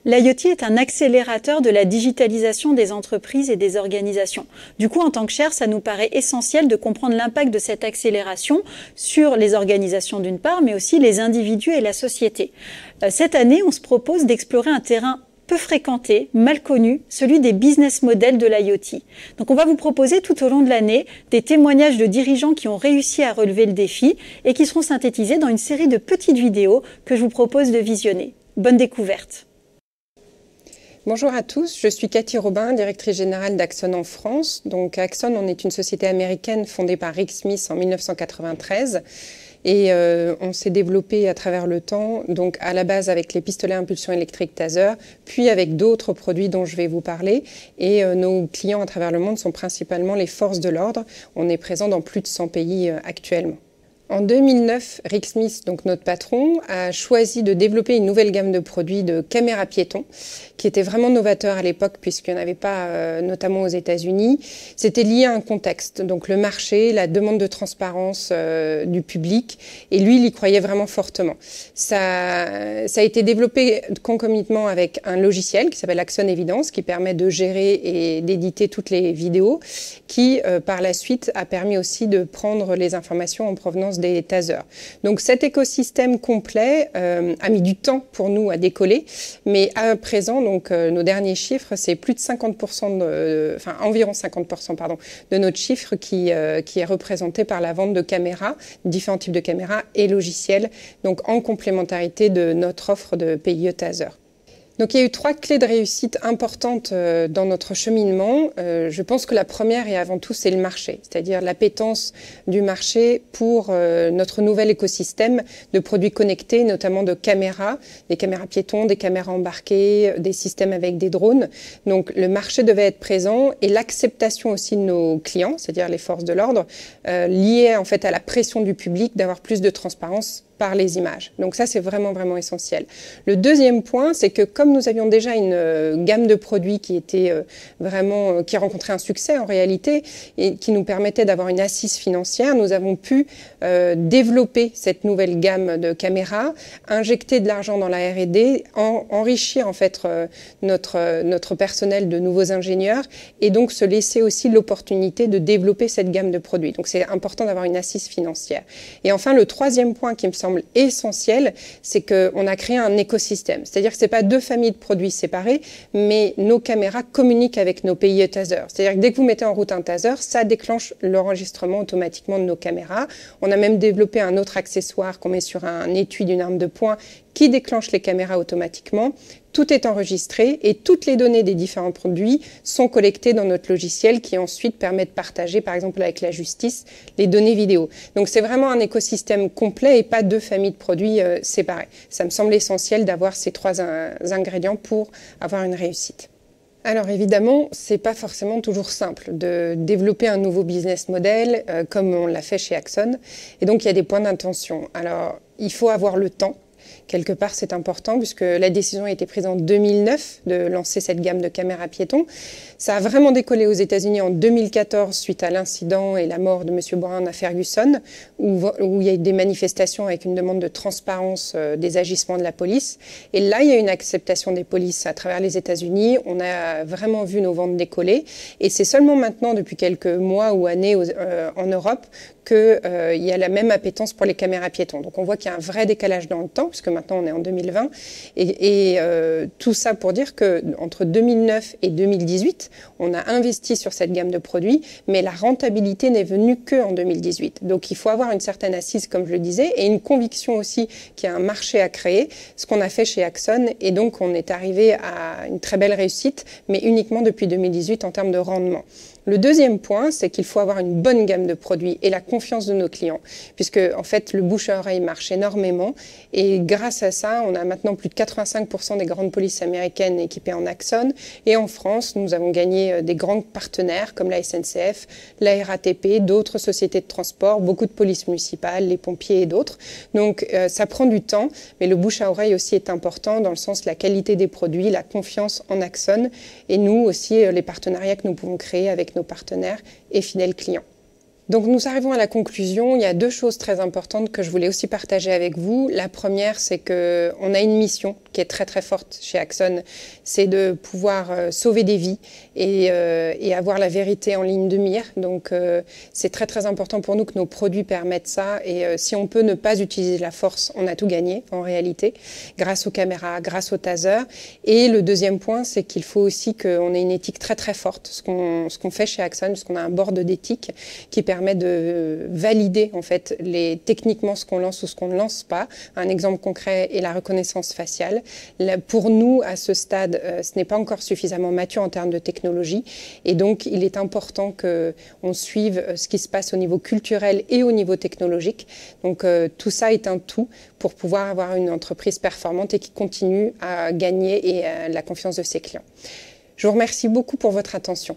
L'IoT est un accélérateur de la digitalisation des entreprises et des organisations. Du coup, en tant que cher, ça nous paraît essentiel de comprendre l'impact de cette accélération sur les organisations d'une part, mais aussi les individus et la société. Cette année, on se propose d'explorer un terrain peu fréquenté, mal connu, celui des business models de l'IoT. Donc on va vous proposer tout au long de l'année des témoignages de dirigeants qui ont réussi à relever le défi et qui seront synthétisés dans une série de petites vidéos que je vous propose de visionner. Bonne découverte! Bonjour à tous, je suis Cathy Robin, directrice générale d'Axon en France. Donc Axon, on est une société américaine fondée par Rick Smith en 1993 et on s'est développé à travers le temps, donc à la base avec les pistolets à impulsion électrique Taser, puis avec d'autres produits dont je vais vous parler. Et nos clients à travers le monde sont principalement les forces de l'ordre. On est présent dans plus de 100 pays actuellement. En 2009, Rick Smith, donc notre patron, a choisi de développer une nouvelle gamme de produits de caméras piétons qui était vraiment novateur à l'époque puisqu'il n'y en avait pas, notamment aux États-Unis. C'était lié à un contexte, donc le marché, la demande de transparence du public, et lui, il y croyait vraiment fortement. Ça a été développé concomitamment avec un logiciel qui s'appelle Axon Evidence, qui permet de gérer et d'éditer toutes les vidéos, qui par la suite a permis aussi de prendre les informations en provenance des tasers. Donc cet écosystème complet a mis du temps pour nous à décoller, mais à présent, donc nos derniers chiffres, c'est plus de 50%, environ 50% pardon, de notre chiffre qui est représenté par la vente de caméras, différents types de caméras et logiciels, donc en complémentarité de notre offre de PIE Taser. Donc il y a eu 3 clés de réussite importantes dans notre cheminement. Je pense que la première et avant tout c'est le marché, c'est-à-dire l'appétence du marché pour notre nouvel écosystème de produits connectés, notamment de caméras, des caméras piétons, des caméras embarquées, des systèmes avec des drones. Donc le marché devait être présent et l'acceptation aussi de nos clients, c'est-à-dire les forces de l'ordre, liée en fait à la pression du public d'avoir plus de transparence par les images. Donc ça, c'est vraiment, vraiment essentiel. Le deuxième point, c'est que comme nous avions déjà une gamme de produits qui était qui rencontrait un succès en réalité et qui nous permettait d'avoir une assise financière, nous avons pu développer cette nouvelle gamme de caméras, injecter de l'argent dans la R&D, enrichir en fait notre personnel de nouveaux ingénieurs et donc se laisser aussi l'opportunité de développer cette gamme de produits. Donc c'est important d'avoir une assise financière. Et enfin, le troisième point qui me semble essentiel, c'est qu'on a créé un écosystème. C'est-à-dire que ce n'est pas 2 familles de produits séparés, mais nos caméras communiquent avec nos PIE Taser. C'est-à-dire que dès que vous mettez en route un taser, ça déclenche l'enregistrement automatiquement de nos caméras. On a même développé un autre accessoire qu'on met sur un étui d'une arme de poing qui déclenche les caméras automatiquement. Tout est enregistré et toutes les données des différents produits sont collectées dans notre logiciel qui ensuite permet de partager, par exemple avec la justice, les données vidéo. Donc c'est vraiment un écosystème complet et pas 2 familles de produits séparées. Ça me semble essentiel d'avoir ces 3 ingrédients pour avoir une réussite. Alors évidemment, c'est pas forcément toujours simple de développer un nouveau business model comme on l'a fait chez Axon. Et donc il y a des points d'intention. Alors il faut avoir le temps. Quelque part, c'est important puisque la décision a été prise en 2009 de lancer cette gamme de caméras piétons. Ça a vraiment décollé aux États-Unis en 2014 suite à l'incident et la mort de M. Brown à Ferguson, où il y a eu des manifestations avec une demande de transparence des agissements de la police. Et là, il y a une acceptation des polices à travers les États-Unis. On a vraiment vu nos ventes décoller. Et c'est seulement maintenant, depuis quelques mois ou années en Europe, qu'il y a la même appétence pour les caméras piétons. Donc on voit qu'il y a un vrai décalage dans le temps, puisque maintenant on est en 2020. Et tout ça pour dire qu'entre 2009 et 2018, on a investi sur cette gamme de produits, mais la rentabilité n'est venue qu'en 2018. Donc il faut avoir une certaine assise, comme je le disais, et une conviction aussi qu'il y a un marché à créer, ce qu'on a fait chez Axon. Et donc on est arrivé à une très belle réussite, mais uniquement depuis 2018 en termes de rendement. Le deuxième point, c'est qu'il faut avoir une bonne gamme de produits et la confiance de nos clients, puisque en fait le bouche à oreille marche énormément et grâce à ça, on a maintenant plus de 85% des grandes polices américaines équipées en Axon et en France, nous avons gagné des grands partenaires comme la SNCF, la RATP, d'autres sociétés de transport, beaucoup de polices municipales, les pompiers et d'autres. Donc ça prend du temps, mais le bouche à oreille aussi est important dans le sens de la qualité des produits, la confiance en Axon et nous aussi les partenariats que nous pouvons créer avec nos partenaires et fidèles clients. Donc nous arrivons à la conclusion. Il y a deux choses très importantes que je voulais aussi partager avec vous. La première, c'est qu'on a une mission qui est très très forte chez Axon, c'est de pouvoir sauver des vies et avoir la vérité en ligne de mire. Donc c'est très très important pour nous que nos produits permettent ça. Et si on peut ne pas utiliser la force, on a tout gagné en réalité, grâce aux caméras, grâce au taser. Et le deuxième point, c'est qu'il faut aussi qu'on ait une éthique très très forte. Ce qu'on fait chez Axon, puisqu'on a un board d'éthique qui permet de valider en fait techniquement ce qu'on lance ou ce qu'on ne lance pas. Un exemple concret est la reconnaissance faciale. Là, pour nous, à ce stade, ce n'est pas encore suffisamment mature en termes de technologie. Et donc, il est important qu'on suive ce qui se passe au niveau culturel et au niveau technologique. Donc, tout ça est un tout pour pouvoir avoir une entreprise performante et qui continue à gagner la confiance de ses clients. Je vous remercie beaucoup pour votre attention.